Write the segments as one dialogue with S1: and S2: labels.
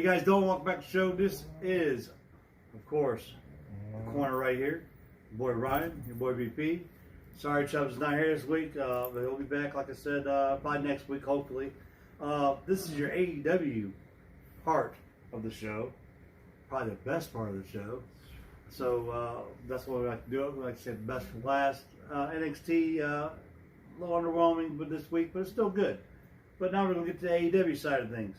S1: you guys don't welcome back to the show. This is, of course, the corner right here. Your boy Ryan, your boy VP. Sorry Chubbs is not here this week, but he'll be back, like I said, probably next week, hopefully. This is your AEW part of the show. Probably the best part of the show. So that's what we like to do. Like I said, best for last. NXT, a little underwhelming but this week, but it's still good. But now we're going to get to the AEW side of things.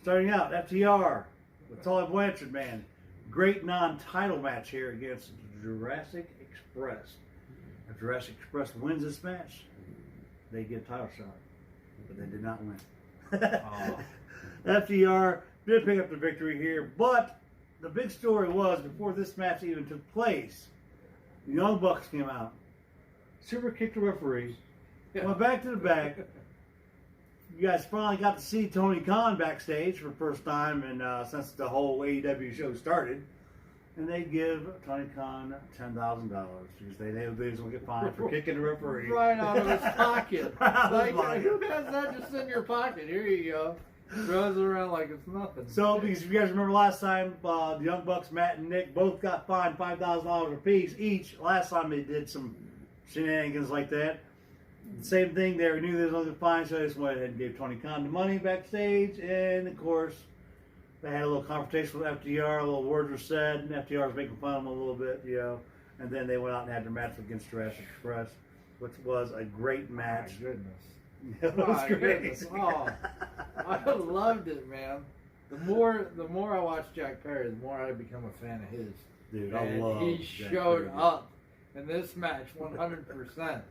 S1: Starting out, FTR with Tully Blanchard, man. Great non-title match here against Jurassic Express. If Jurassic Express wins this match, they get a title shot. But they did not win. FTR did pick up the victory here, but the big story was, before this match even took place, the Young Bucks came out, super kicked the referee, went back to the back. You guys finally got to see Tony Khan backstage for the first time since the whole AEW show started. And they give Tony Khan $10,000 because they knew they was going to get fined for kicking the referee.
S2: Right out of his pocket. Like, who has that just in your pocket? Here you go. Throws it around like it's nothing.
S1: So, because if you guys remember last time, the Young Bucks, Matt and Nick, both got fined $5,000 apiece each. Last time they did some shenanigans like that. Same thing, they knew they was going to fine, so they just went ahead and gave Tony Khan the money backstage. And, of course, they had a little confrontation with FTR, a little words were said, and FTR was making fun of them a little bit, And then they went out and had their match against Jurassic Express, which was a great match.
S2: My goodness.
S1: It was great.
S2: Goodness. Oh, I loved it, man. The more I watched Jack Perry, the more I become a fan of his.
S1: Dude,
S2: and
S1: I love
S2: he
S1: Jack
S2: showed
S1: Perry.
S2: up in this match 100%.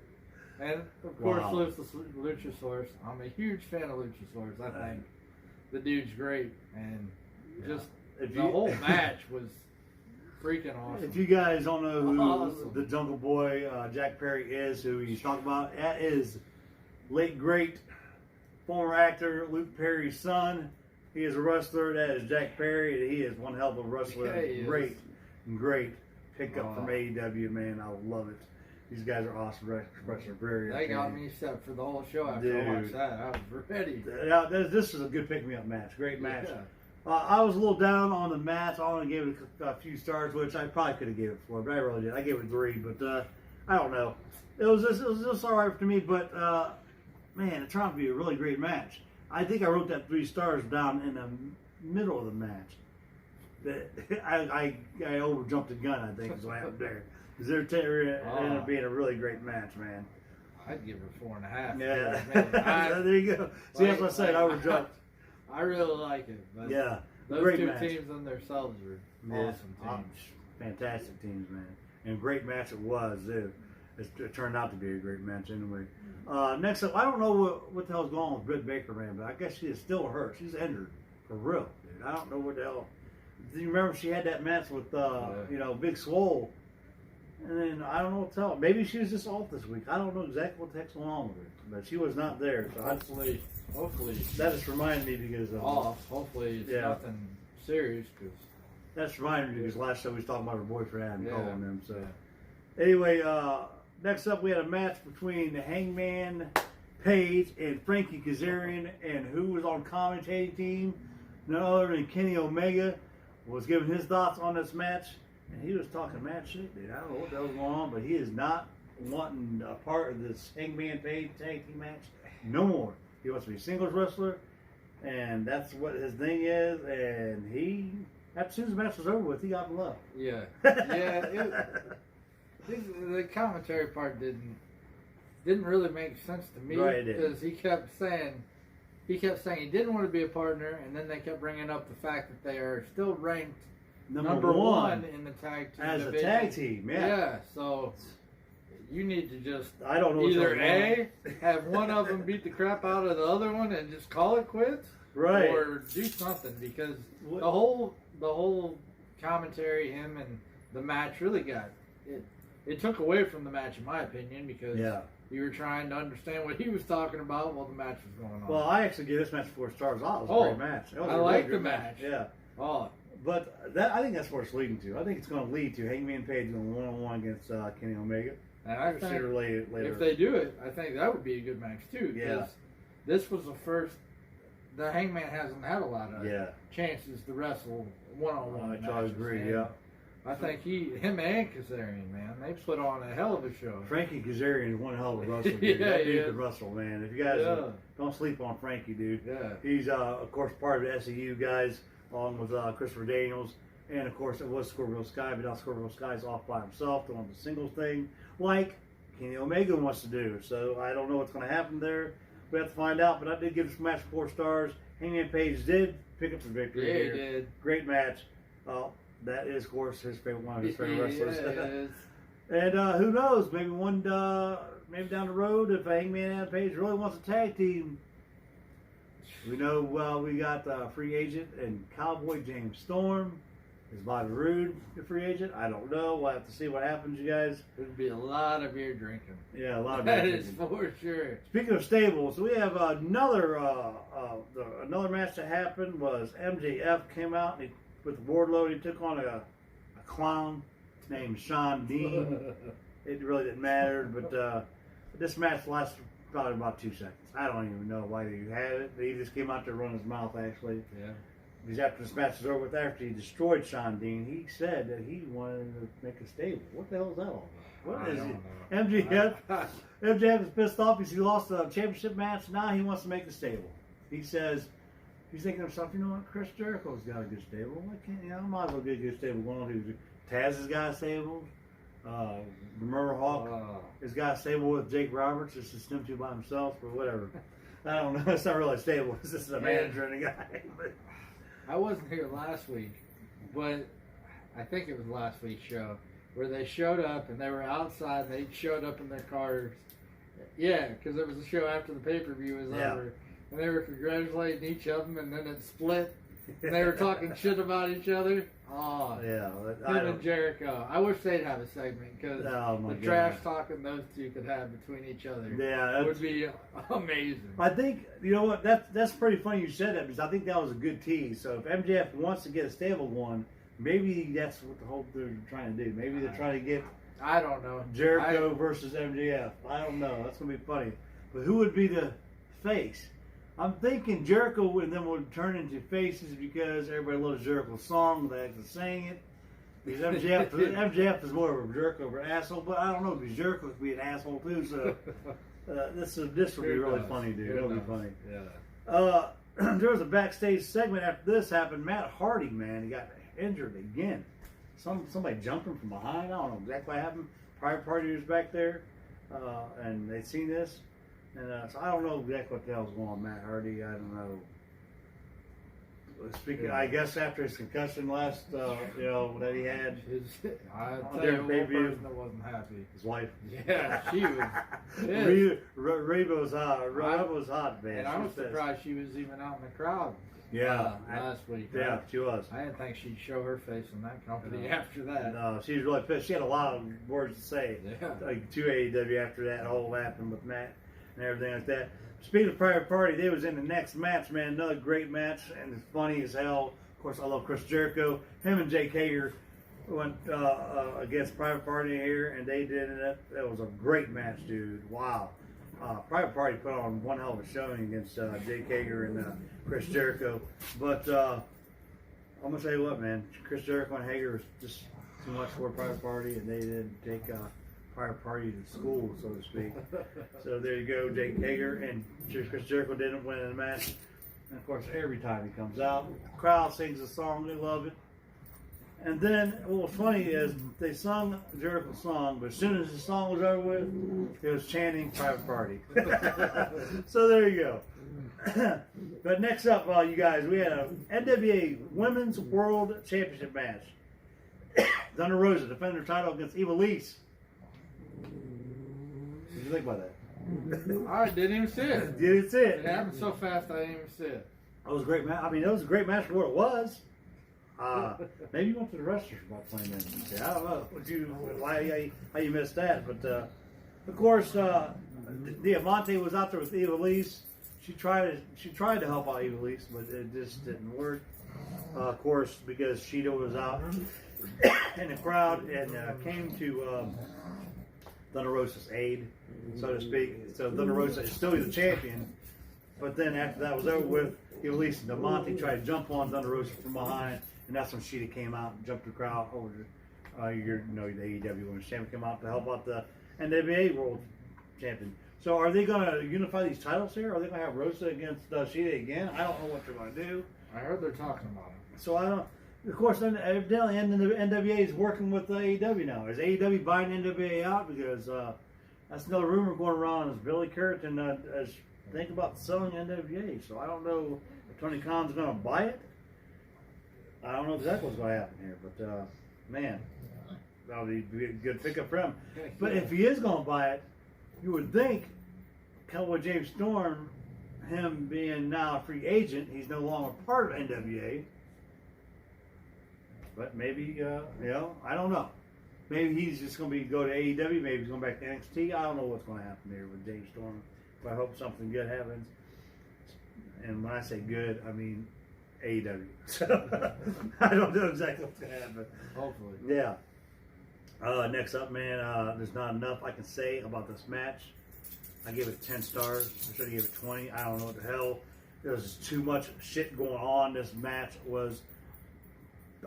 S2: And, of course,
S1: Wow.
S2: Luchasaurus. I'm a huge fan of Luchasaurus. I think the dude's great. And just the whole match was freaking awesome.
S1: If you guys don't know who
S2: Awesome.
S1: the Jungle Boy, Jack Perry is, who he's talking about, that is late great former actor Luke Perry's son. He is a wrestler. That is Jack Perry. He is one hell of a wrestler.
S2: Yeah, he is.
S1: Great pickup from AEW, man. I love it. These guys are awesome wrestlers. Very
S2: They got me set for the whole show after I watched that. I was ready.
S1: Yeah, this is a good pick-me-up match. Great match.
S2: Yeah.
S1: I was a little down on the match. I only gave it a few stars, which I probably could have gave it 4, but I really did. I gave it 3, but I don't know. It was just all right for me, but man, it turned out to be a really great match. I think I wrote that 3 stars down in the middle of the match. I overjumped the gun, I think, is what happened there. Because it ended up being a really great match, man.
S2: I'd give it 4.5.
S1: Yeah. There you go. See, that's what I said. I overjumped.
S2: I really like it. But
S1: Yeah.
S2: those
S1: great
S2: two
S1: match.
S2: teams in themselves are awesome teams.
S1: Fantastic teams, man. And great match it was, too. It turned out to be a great match anyway. Next up, I don't know what the hell's going on with Britt Baker, man, but I guess she is still hurt. She's injured. For real, dude. I don't know what the hell. Do you remember she had that match with, Big Swole? And then I don't know what to tell. Maybe she was just off this week. I don't know exactly what the heck's going on with her. But she was not there. So
S2: Hopefully
S1: that just reminded me because
S2: Hopefully it's nothing serious.
S1: That just reminded me because last show we was talking about her boyfriend and calling him. So
S2: Yeah.
S1: anyway, next up we had a match between the Hangman Page and Frankie Kazarian, and who was on commentating team? None other than Kenny Omega was giving his thoughts on this match. And he was talking mad shit, dude. I don't know what the hell's going on, but he is not wanting a part of this Hangman Page tag team match no more. He wants to be a singles wrestler, and that's what his thing is. And he, as soon as the match was over with, he got in love.
S2: Yeah. The commentary part didn't really make sense to me,
S1: Right, it didn't.
S2: because he kept saying he didn't want to be a partner, and then they kept bringing up the fact that they are still ranked number one in the tag team
S1: as
S2: division.
S1: a tag team,
S2: Yeah, so you need to just
S1: I don't know what's
S2: either
S1: going on.
S2: have one of them beat the crap out of the other one and just call it quits,
S1: Right.
S2: or do something, because the whole commentary, him and the match really got it. It took away from the match, in my opinion, because you were trying to understand what he was talking about while the match was going on.
S1: Well, I actually gave this match 4 stars. Oh, it was a great match. It was
S2: I
S1: a really
S2: like
S1: good
S2: the match.
S1: Yeah.
S2: Oh,
S1: But I think that's where it's leading to. I think it's going to lead to Hangman Page going 1-on-1 against Kenny Omega.
S2: and I think
S1: Sooner or later.
S2: if they do it, I think that would be a good match too. Because this was the first the Hangman hasn't had a lot of chances to wrestle one-on-one.
S1: I agree. Yeah.
S2: I think him and Kazarian, man, they put on a hell of a show.
S1: Frankie Kazarian is one hell of a wrestler, dude. That dude could wrestle, man. If you guys don't sleep on Frankie, dude.
S2: Yeah.
S1: He's, of course, part of the SEU guys, along with Christopher Daniels. And, of course, it was Scorpio Sky, but now Scorpio Sky's off by himself, doing the singles thing, like Kenny Omega wants to do. So I don't know what's going to happen there. We have to find out, but I did give this match 4 stars. Hangman Page did pick up the victory here.
S2: He did.
S1: Great match. That is, of course, one of his favorite wrestlers.
S2: Yeah, it is.
S1: And who knows? Maybe maybe down the road, if Hangman and Page really wants a tag team, we know we got free agent and Cowboy James Storm. Is Bobby Roode the free agent? I don't know. We'll have to see what happens, you guys.
S2: There'd be a lot of beer drinking.
S1: Yeah, a lot of beer
S2: drinking.
S1: That is
S2: for sure.
S1: Speaking of stables, we have another match that happened was MJF came out and with Wardlow. He took on a clown named Sean Dean. It really didn't matter, but this match lasted probably about 2 seconds. I don't even know why he had it. He just came out to run his mouth, actually.
S2: Yeah.
S1: Because after this match was over with, after he destroyed Sean Dean, he said that he wanted to make a stable. What the hell is that all about? What is it? MJF is pissed off because he lost the championship match. Now he wants to make a stable. He says, he's thinking to himself, you know what, Chris Jericho's got a good stable. Why can't, I might as well get a good stable going on. Taz has got a stable. The Murder Hawk has got a stable with Jake Roberts. It's just them two by themselves, but whatever. I don't know. It's not really a stable. It's just a manager and a guy. But
S2: I wasn't here last week, but I think it was last week's show where they showed up and they were outside and they showed up in their cars. Yeah, because it was a show after the pay-per-view was over. And they were congratulating each of them and then it split. And they were talking shit about each other. Oh,
S1: yeah.
S2: Him and Jericho. I wish they'd have a segment because the trash talking those two could have between each other would be amazing.
S1: I think, you know what, that's pretty funny you said that because I think that was a good tease. So if MJF wants to get a stable going, maybe that's what the whole they're trying to do. Maybe they're trying to get
S2: I don't know.
S1: Jericho versus MJF. I don't know. That's going to be funny. But who would be the face? I'm thinking Jericho and then would turn into faces because everybody loves Jericho's song. They actually sang it. Because MJF is more of a jerk over an asshole, but I don't know because Jericho could be an asshole too. So this would be really funny, dude. It'll be funny.
S2: Yeah.
S1: There was a backstage segment after this happened. Matt Hardy, man, he got injured again. Somebody jumped him from behind. I don't know exactly what happened. Private Party was back there, and they seen this. And so I don't know exactly what the hell's going on, Matt Hardy. I don't know. Speaking, I guess after his concussion last, that he had,
S2: I tell you, one person that wasn't happy.
S1: His wife.
S2: Yeah, she was.
S1: Reba was hot, man.
S2: And I was surprised she was even out in the crowd.
S1: Yeah,
S2: last week.
S1: Yeah, she was.
S2: I didn't think she'd show her face in that company after that.
S1: No, she was really pissed. She had a lot of words to say to AEW after that whole happened with Matt and everything like that. Speaking of Private Party, they was in the next match, man. Another great match, and it's funny as hell. Of course, I love Chris Jericho. Him and Jake Hager went against Private Party here, and they did it. That was a great match, dude. Wow. Private Party put on one hell of a showing against Jake Hager and Chris Jericho. But I'm going to tell you what, man. Chris Jericho and Hager was just too much for Private Party, and they didn't take Private Party to school, so to speak. So there you go, Jake Hager and Chris Jericho didn't win in the match. And of course, every time he comes out, the crowd sings a song, they love it. And then what was funny is they sung Jericho's song, but as soon as the song was over with, it was chanting Private Party. So there you go. But next up, you guys, we had a NWA Women's World Championship match. Thunder Rosa defended her title against Ivelisse. What did you think about that?
S2: I didn't even see it.
S1: You didn't see it?
S2: It happened so fast I didn't even see it.
S1: It was a great match. I mean, it was a great match for what it was. Maybe you went to the restaurant about playing that. I don't know how you missed that. But, of course, Diamante was out there with Ivelisse. She tried to help out Ivelisse, but it just didn't work. Of course, because Shido was out in the crowd and came to Thunder Rosa's aid, so to speak. So Thunder Rosa is still the champion. But then after that was over with, he released DeMonte, tried to jump on Thunder Rosa from behind, and that's when Sheeta came out and jumped the crowd over the AEW Women's Champion came out to help out the NWA World Champion. So are they going to unify these titles here? Are they going to have Rosa against Sheeta again? I don't know what they're going to do.
S2: I heard they're talking about it.
S1: So I don't. Of course, then evidently, the NWA is working with AEW now. Is AEW buying NWA out? Because that's another rumor going around. Is Billy Curtin is thinking about selling NWA? So I don't know if Tony Khan's going to buy it. I don't know exactly what's going to happen here, but man, that would be a good pickup for him. But if he is going to buy it, you would think Cowboy James Storm, him being now a free agent, he's no longer part of NWA. But maybe, I don't know. Maybe he's just going to go to AEW. Maybe he's going back to NXT. I don't know what's going to happen there with James Storm. But I hope something good happens. And when I say good, I mean AEW. So I don't know exactly what's going to happen.
S2: Hopefully.
S1: Yeah. Next up, man, there's not enough I can say about this match. I gave it 10 stars. I should have gave it 20. I don't know what the hell. There was too much shit going on. This match was,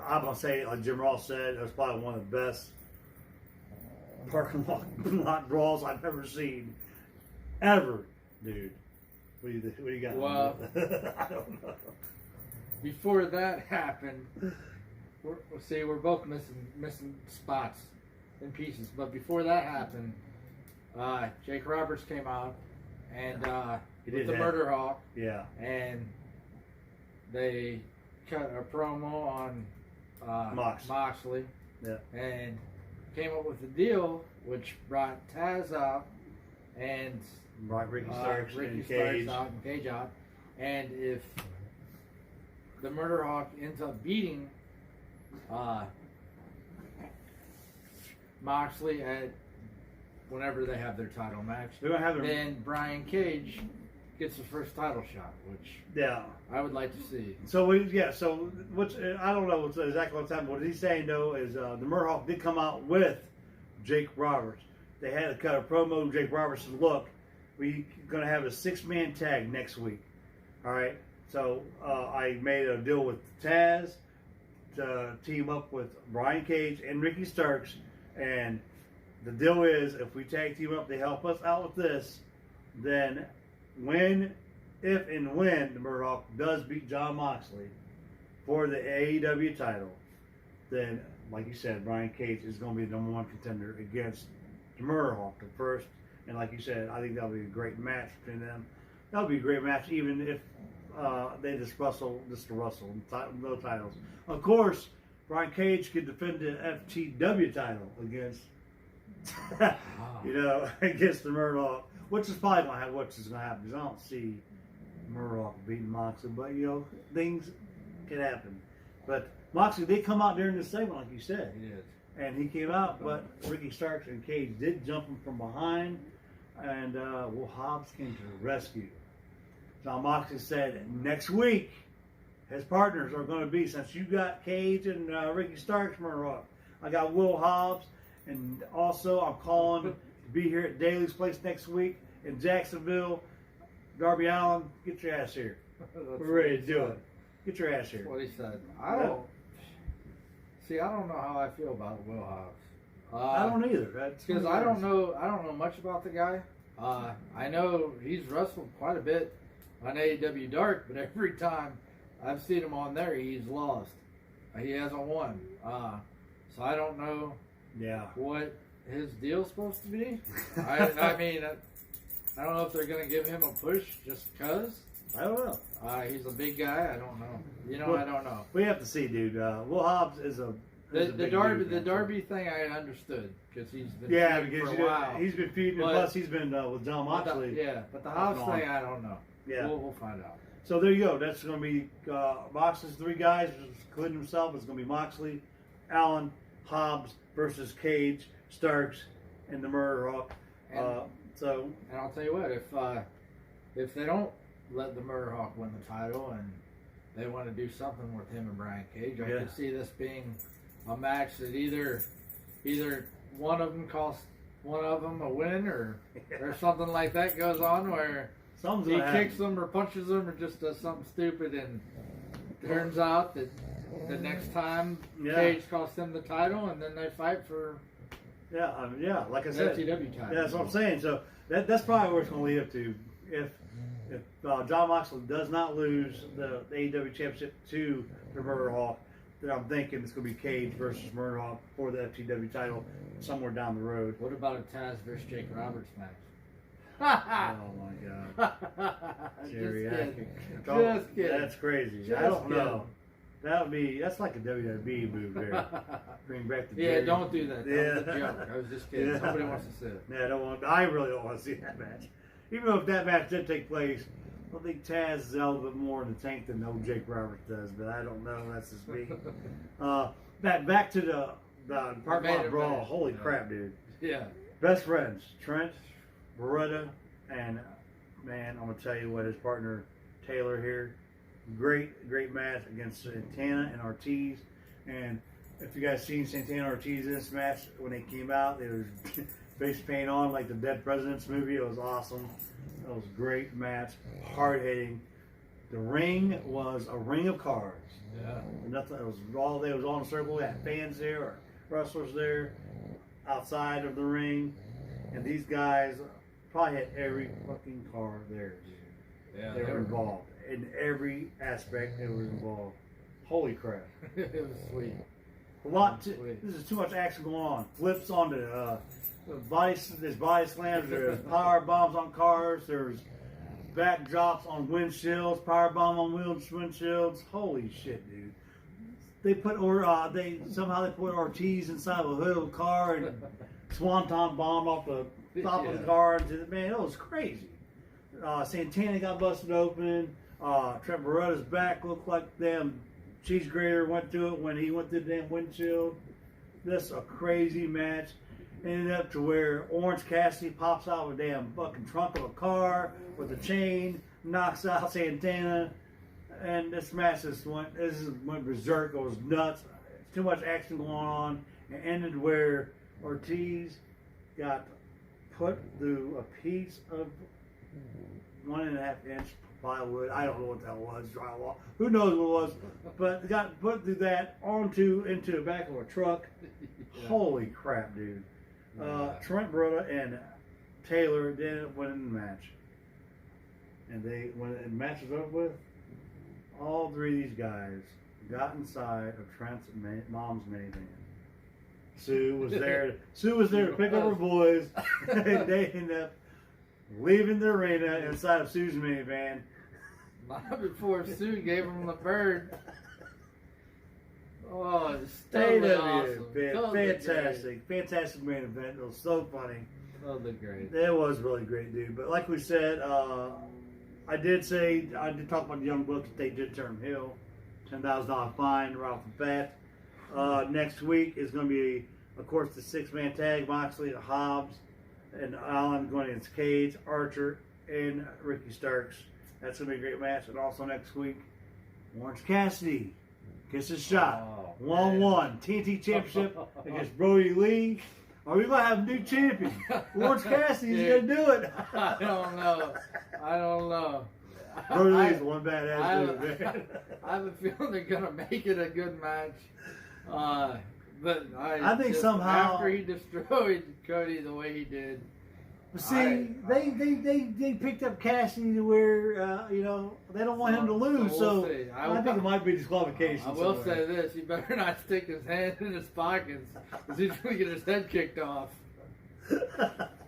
S1: I'm going to say, like Jim Ross said, it was probably one of the best parking lot brawls I've ever seen. Ever, dude. What do you got?
S2: Well,
S1: I don't know.
S2: Before that happened, we're both missing spots and pieces. But before that happened, Jake Roberts came out and with the Murder Hawk.
S1: Yeah.
S2: And they cut a promo on Moxley.
S1: Yeah.
S2: And came up with a deal which brought Taz out and
S1: brought Ricky Starks and
S2: Cage out. And if the Murder Hawk ends up beating Moxley at whenever they have their title match, then Brian Cage gets the first title shot, which I would like to see.
S1: So which I don't know exactly what's happening. What he's saying though is the Murder Hawk did come out with Jake Roberts. They had to cut a promo. Jake Roberts said, "Look, we're gonna have a 6-man tag next week. All right." So I made a deal with Taz to team up with Brian Cage and Ricky Starks, and the deal is if we tag team up, they help us out with this, then if and when the Murder Hawk does beat Jon Moxley for the AEW title, then, like you said, Brian Cage is going to be the #1 contender against the Murder Hawk, the first. And like you said, I think that'll be a great match between them. That'll be a great match, even if they just wrestle, no titles. Of course, Brian Cage could defend the FTW title against, against the Murder Hawk, which is probably going to happen. Because I don't see Murder Hawk beating Moxley, but things can happen. But Moxley did come out during this segment, like you said.
S2: He did.
S1: And he came out, but Ricky Starks and Cage did jump him from behind, and Will Hobbs came to the rescue. Now Moxley said next week his partners are going to be, since you got Cage and Ricky Starks, Murder Hawk, I got Will Hobbs, and also I'm calling to be here at Daly's place next week in Jacksonville. Darby Allin, get your ass here. We're ready to do it. Get your ass here.
S2: What he said. I don't know how I feel about Will Hobbs.
S1: I don't either.
S2: Because I don't know much about the guy. I know he's wrestled quite a bit on AEW Dark, but every time I've seen him on there, he's lost. He hasn't won. So I don't know what his deal's supposed to be. I mean, I don't know if they're going to give him a push just because.
S1: I don't know.
S2: He's a big guy. I don't know. I don't know.
S1: We have to see, dude. Will Hobbs is a
S2: the Darby thing I understood because he's been feuding for a while.
S1: He's been feuding, plus he's been with Jon Moxley.
S2: But the Hobbs thing, I don't know.
S1: Yeah,
S2: we'll find out.
S1: So there you go. That's going to be Moxley's 3 guys, including himself. It's going to be Moxley, Allin, Hobbs versus Cage, Starks, and the Murder Hawk.
S2: And I'll tell you what, if they don't let the Murder Hawk win the title and they want to do something with him and Brian Cage, I could see this being a match that either one of them costs one of them a win or something like that goes on where
S1: Something's
S2: he
S1: gonna happen.
S2: kicks them or punches them or just does something stupid, and turns out that the next time Cage costs them the title, and then they fight for
S1: like I
S2: the
S1: said,
S2: FTW title.
S1: Yeah, that's what I'm saying. So that's probably where it's going to lead up to. If John Moxley does not lose the AEW championship to the Murder Hawk, then I'm thinking it's going to be Cage versus Murder Hawk for the FTW title somewhere down the road.
S2: What about a Taz versus Jake Roberts match?
S1: Oh my God, Jerry,
S2: Just kidding.
S1: That's crazy.
S2: Just
S1: I don't
S2: kidding.
S1: know. That's like a WWE move there. Bring back the
S2: Yeah,
S1: Jerry.
S2: don't do that. That was a
S1: Yeah.
S2: joke. I was just kidding.
S1: Yeah.
S2: Somebody wants to see it.
S1: Yeah, I really don't want to see that match. Even though if that match did take place, I think Taz is a little bit more in the tank than old Jake Roberts does, but I don't know. That's just me. Back to the parking lot brawl. Holy crap, dude.
S2: Yeah.
S1: Best friends, Trent, Beretta, and man, I'm gonna tell you what, his partner Taylor here. Great match against Santana and Ortiz. And if you guys seen Santana and Ortiz in this match when they came out, they was face paint on like the Dead Presidents movie. It was awesome. It was a great match, hard hitting. The ring was a ring of cars.
S2: Yeah.
S1: Nothing. It was all day. It was all in a circle. We had fans there, or wrestlers there, outside of the ring, and these guys probably had every fucking car there.
S2: Yeah.
S1: They were involved in every aspect. They were involved. Holy crap!
S2: It was sweet.
S1: This is too much action going on. Flips onto there's body slams. There's power bombs on cars. There's backdrops on windshields. Power bomb on windshields. Holy shit, dude! They put somehow put Ortiz inside of a hood of a car and swanton bomb off the top of the car. Man, it was crazy. Santana got busted open. Trent Beretta's back looked like damn cheese grater went through it when he went through the damn windshield. This is a crazy match. Ended up to where Orange Cassidy pops out of a damn fucking trunk of a car with a chain, knocks out Santana, and this match just went berserk. It was nuts. Too much action going on. It ended where Ortiz got put through a piece of 1.5 inch plywood. I don't know what that was, drywall. Who knows what it was? But got put through that into the back of a truck. Yeah. Holy crap, dude. Trent Beretta and Taylor didn't win the match. And when the match was over with, all three of these guys got inside of Trent's mom's minivan. Sue was there. Sue was there to pick up her boys. And they ended up leaving the arena inside of Sue's minivan.
S2: Not before Sue gave him the bird. Oh, it's
S1: Totally
S2: totally awesome.
S1: Fantastic main event. It was so funny.
S2: Totally great.
S1: It was really great, dude. But like we said, I did talk about the Young Bucks that they did turn heel. $10,000 fine right off the bat. Next week is going to be, of course, the 6-man tag: Moxley, Hobbs, and Allen going against Cage, Archer, and Ricky Starks. That's going to be a great match. And also next week, Orange Cassidy gets a shot. 1-1 TNT Championship against Brody Lee. Are we going to have a new champion? Orange Cassidy's going to do it.
S2: I don't know.
S1: Brody Lee's one badass dude, man.
S2: I have a feeling they're going to make it a good match. But
S1: I think somehow
S2: after he destroyed Cody the way he did.
S1: See, they picked up Cassidy to where they don't want him to lose. So I think it might be disqualification.
S2: I will say this: he better not stick his hand in his pockets, because he's going to get his head kicked off.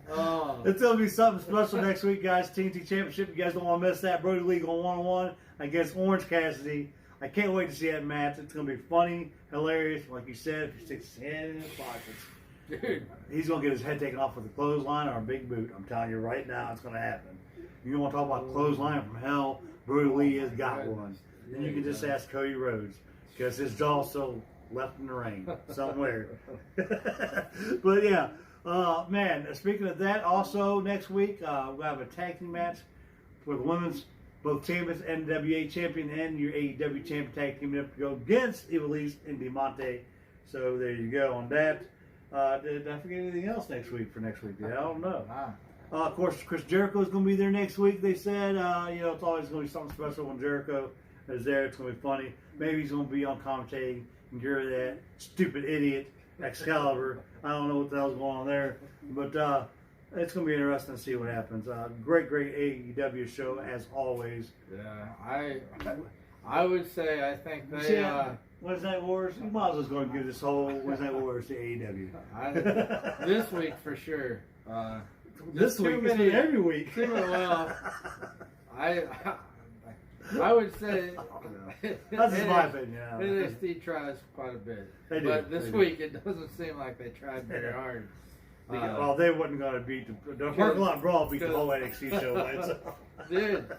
S2: Oh.
S1: It's going to be something special next week, guys. TNT Championship. You guys don't want to miss that. Brody Lee going 1-on-1 against Orange Cassidy. I can't wait to see that match. It's going to be funny, hilarious. Like you said, if he sticks his hand in his pockets,
S2: dude,
S1: he's going to get his head taken off with a clothesline or a big boot. I'm telling you right now, it's going to happen. You want to talk about clothesline from hell? Brody Lee has got one. And you can just ask Cody Rhodes, because his jaw's still left in the ring somewhere. But yeah, man, speaking of that, also next week, we'll have a tag team match for the women's, both champions, NWA champion and your AEW champion tag team up to go against Ivelisse and Diamante. So there you go on that. Did I forget anything else next week for next week? I don't know. Of course, Chris Jericho's going to be there next week. They said, it's always going to be something special when Jericho is there. It's going to be funny. Maybe he's going to be on commentating and get rid of that stupid idiot Excalibur. I don't know what the hell's going on there, but it's going to be interesting to see what happens. Great AEW show as always.
S2: Yeah, I would say I think they.
S1: Wednesday Night Wars. You might as well go and give this whole Wednesday Night Wars to AEW.
S2: This week for sure.
S1: This week is every week.
S2: Well, I would say
S1: that's just my opinion.
S2: NXT tries quite a bit, but this week it doesn't seem like they tried very hard.
S1: Well, they wasn't going to beat the Parking Lot Brawl beat the whole NXT show.
S2: Dude,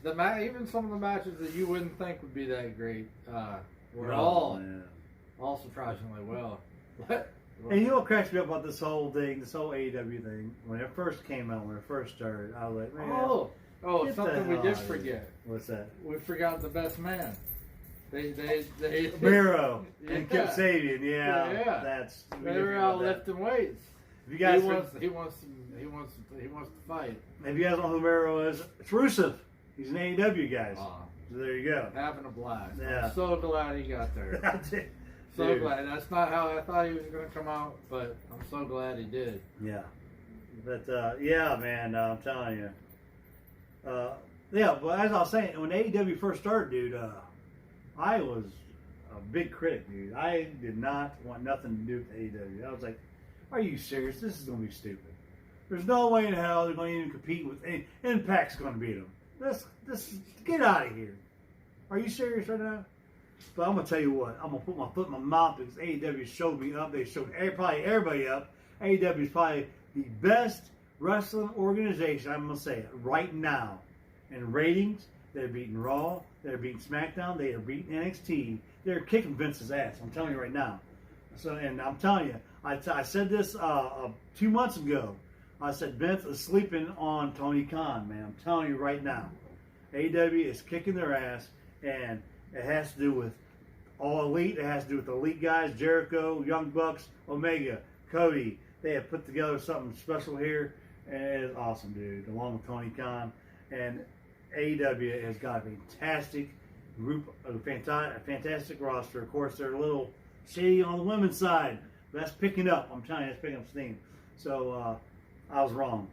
S2: even some of the matches that you wouldn't think would be that great were all surprisingly well.
S1: And you know what cracks me up about this whole thing, this whole AEW thing? When it first came out, when it first started, I was like, man.
S2: Oh, something we did forget.
S1: What's that?
S2: We forgot the best man. They
S1: Miro and Kip Sabian,
S2: they were out lifting weights.
S1: If you guys
S2: he wants to fight.
S1: If you guys know who Miro is, it's Rusev. He's an AEW guy. So there you go.
S2: Having a blast.
S1: Yeah.
S2: I'm so glad he got there. So glad. That's not how I thought he was going to come out, but I'm so glad he did.
S1: Yeah. But, man, I'm telling you. But as I was saying, when AEW first started, dude, I was a big critic, dude. I did not want nothing to do with AEW. I was like, are you serious? This is going to be stupid. There's no way in hell they're going to even compete with Impact's going to beat them. This get out of here. Are you serious right now? But I'm going to tell you what. I'm going to put my foot in my mouth because AEW showed me up. They showed probably everybody up. AEW is probably the best wrestling organization, I'm going to say it, right now. In ratings, they're beating Raw. They're beating SmackDown. They are beating NXT. They're kicking Vince's ass. I'm telling you right now. And I'm telling you, I said this 2 months ago. I said Vince is sleeping on Tony Khan, man. I'm telling you right now. AEW is kicking their ass, and it has to do with All Elite. It has to do with the Elite guys, Jericho, Young Bucks, Omega, Cody. They have put together something special here, and it is awesome, dude, along with Tony Khan. And AEW has got a fantastic group, a fantastic roster. Of course, they're a little shady on the women's side, but that's picking up. I'm telling you, that's picking up steam. So I was wrong,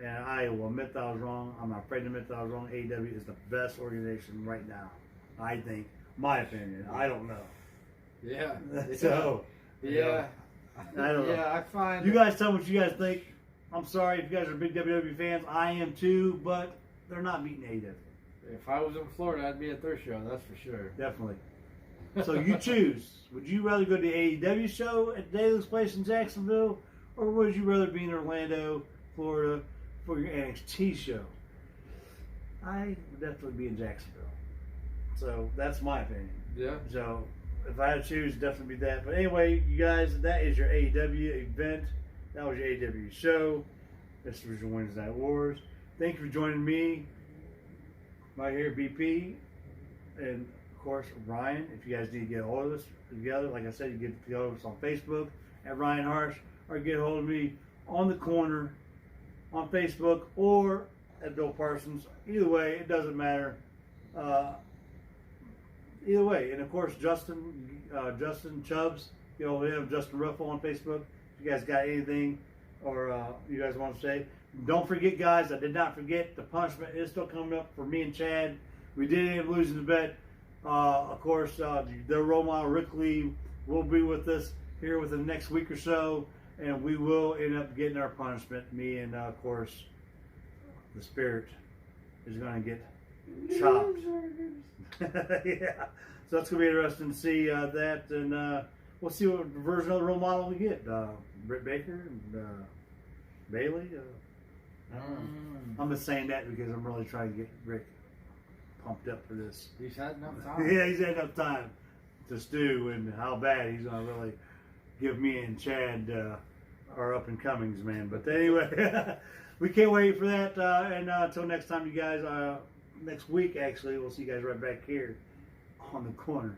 S1: and I will admit that I was wrong. I'm not afraid to admit that I was wrong. AEW is the best organization right now, I think. My opinion. I don't know.
S2: Yeah.
S1: So.
S2: Yeah.
S1: I don't know.
S2: Yeah, I find.
S1: You guys tell me what you guys think. I'm sorry if you guys are big WWE fans. I am too, but they're not beating AEW.
S2: If I was in Florida, I'd be at their show. That's for sure.
S1: Definitely. So you choose. Would you rather go to the AEW show at Daly's Place in Jacksonville, or would you rather be in Orlando, Florida, for your NXT show? I would definitely be in Jacksonville. So that's my opinion.
S2: Yeah.
S1: So if I had to choose, definitely be that. But anyway, you guys, that is your AEW event. That was your AEW show. This was your Wednesday Night Wars. Thank you for joining me right here, BP, and of course Ryan. If you guys need to get a hold of us together, like I said, you get to hold of us on Facebook at Ryan Harsh, or get a hold of me on the corner on Facebook or at Bill Parsons. Either way, it doesn't matter. Either way, and of course Justin Chubbs, get hold of him, Justin Ruffle on Facebook. If you guys got anything or you guys want to say, don't forget, guys. I did not forget the punishment is still coming up for me and Chad. We did end up losing the bet. Of course, their role model Rick Lee will be with us here within the next week or so, and we will end up getting our punishment. Me and of course the Spirit is going to get chopped. Yeah, so that's going to be interesting to see that, and we'll see what version of the role model we get. Britt Baker and Bailey. I'm just saying that because I'm really trying to get Rick pumped up for this.
S2: He's had enough time.
S1: Yeah, he's had enough time to stew and how bad he's going to really give me and Chad our up and comings, man. But anyway, we can't wait for that. And until next time, you guys, next week, actually, we'll see you guys right back here on the corner.